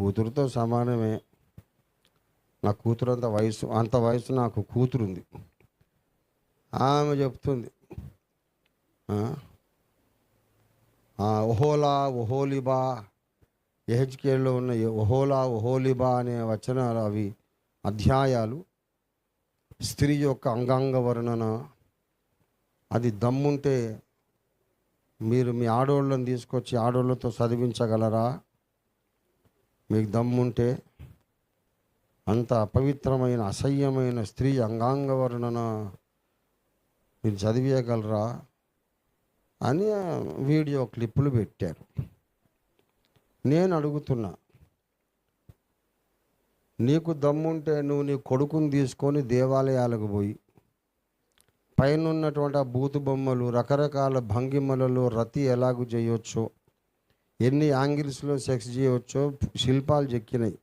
కూతురుతో సమానమే. నా కూతురు అంత వయసు నాకు కూతురుంది. ఆమె చెప్తుంది, ఒహోలా ఒహోలిబా, యెహెజ్కేలులో ఉన్న ఒహోలా ఒహోలిబా అనే వచనాలు, అవి అధ్యాయాలు స్త్రీ యొక్క అంగాంగ వర్ణన. అది దమ్ముంటే మీరు మీ ఆడోళ్ళని తీసుకొచ్చి ఆడోళ్ళతో చదివించగలరా? మీకు దమ్ముంటే అంత అపవిత్రమైన అసహ్యమైన స్త్రీ అంగాంగ వర్ణన మీరు చదివేయగలరా అని వీడియో క్లిప్పులు పెట్టారు. నేను అడుగుతున్నా, నీకు దమ్ముంటే నువ్వు నీ కొడుకుని తీసుకొని దేవాలయాలకు పోయి పైన ఉన్నటువంటి ఆ బూతు బొమ్మలు, రకరకాల భంగిమలలో రతి ఎలాగూ చేయొచ్చో, ఎన్ని యాంగిల్స్లో సెక్స్ చేయవచ్చో శిల్పాలు చెక్కినాయి.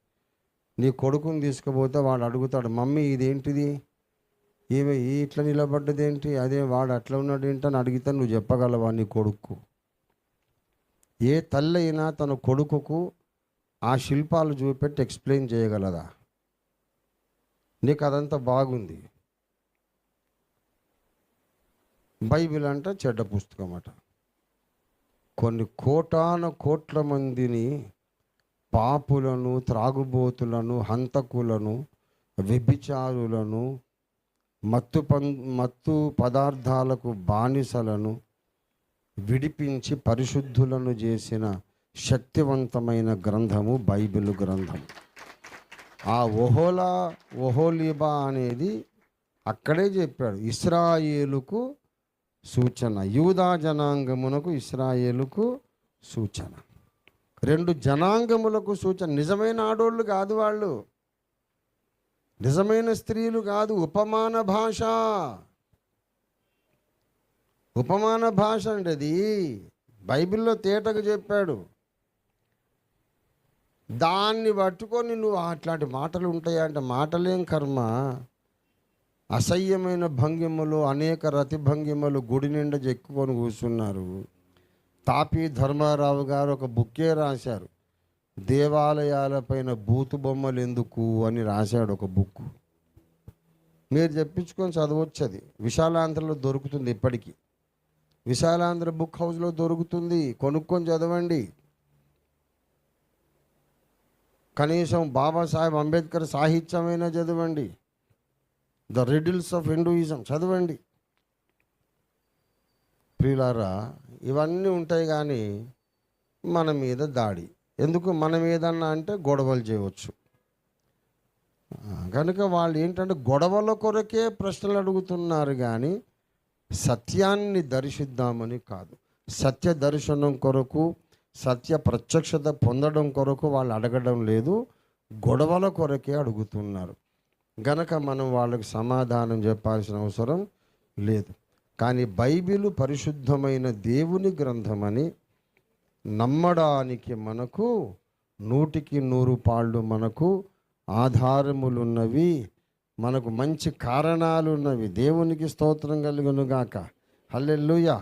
నీ కొడుకుని తీసుకుపోతే వాడు అడుగుతాడు, మమ్మీ ఇదేంటిది, ఈమె ఇట్లా నిలబడ్డదేంటి, అదే వాడు అట్లా ఉన్నాడు ఏంటని అడిగితే నువ్వు చెప్పగలవా నీ కొడుకు? ఏ తల్లి అయినా తన కొడుకుకు ఆ శిల్పాలు చూపెట్టి ఎక్స్ప్లెయిన్ చేయగలదా? నీకు అదంతా బాగుంది. బైబిల్ అంట చెడ్డ పుస్తకం అట. కొన్ని కోట్ల మందిని, పాపులను, త్రాగుబోతులను, హంతకులను, వ్యభిచారులను, మత్తు పదార్థాలకు బానిసలను విడిపించి పరిశుద్ధులను చేసిన శక్తివంతమైన గ్రంథము బైబిల్ గ్రంథం. ఆ ఒహోలిబా అనేది అక్కడే చెప్పాడు, ఇశ్రాయేలుకు సూచన, యూదా జనాంగమునకు ఇశ్రాయేలుకు సూచన. రెండు జనాంగములకు సూచన. నిజమైన ఆడోళ్ళు కాదు వాళ్ళు, నిజమైన స్త్రీలు కాదు. ఉపమాన భాష అంటే అది బైబిల్లో తేటగా చెప్పాడు. దాన్ని పట్టుకొని నువ్వు అట్లాంటి మాటలు ఉంటాయా అంటే, మాటలేం కర్మ. అసహ్యమైన భంగిమలు, అనేక రతి భంగిమలు గుడి నిండా చెక్కుకొని కూర్చున్నారు. తాపీ ధర్మారావు గారు ఒక బుక్కే రాశారు, దేవాలయాలపైన బూతు బొమ్మలు ఎందుకు అని రాశాడు ఒక బుక్. మీరు చెప్పించుకొని చదవచ్చు. అది విశాలాంధ్రలో దొరుకుతుంది, ఇప్పటికీ విశాలాంధ్ర బుక్ హౌస్లో దొరుకుతుంది, కొనుక్కొని చదవండి. కనీసం బాబాసాహెబ్ అంబేద్కర్ సాహిత్యమైనా చదవండి, ద రిడిల్స్ ఆఫ్ హిందూయిజం చదవండి. ప్రియులారా, ఇవన్నీ ఉంటాయి కానీ మన మీద దాడి ఎందుకు? మన మీదన్నా అంటే గొడవలు చేయవచ్చు కనుక వాళ్ళు ఏంటంటే గొడవల కొరకే ప్రశ్నలు అడుగుతున్నారు కానీ సత్యాన్ని దర్శిద్దామని కాదు. సత్య దర్శనం కొరకు, సత్య ప్రత్యక్షత పొందడం కొరకు వాళ్ళు అడగడం లేదు, గొడవల కొరకే అడుగుతున్నారు. గనక మనం వాళ్ళకి సమాధానం చెప్పాల్సిన అవసరం లేదు. కానీ బైబిలు పరిశుద్ధమైన దేవుని గ్రంథమని నమ్మడానికి మనకు 100కి 100 మనకు ఆధారములున్నవి, మనకు మంచి కారణాలు ఉన్నవి. దేవునికి స్తోత్రం కలుగును గాక. హల్లెలూయా.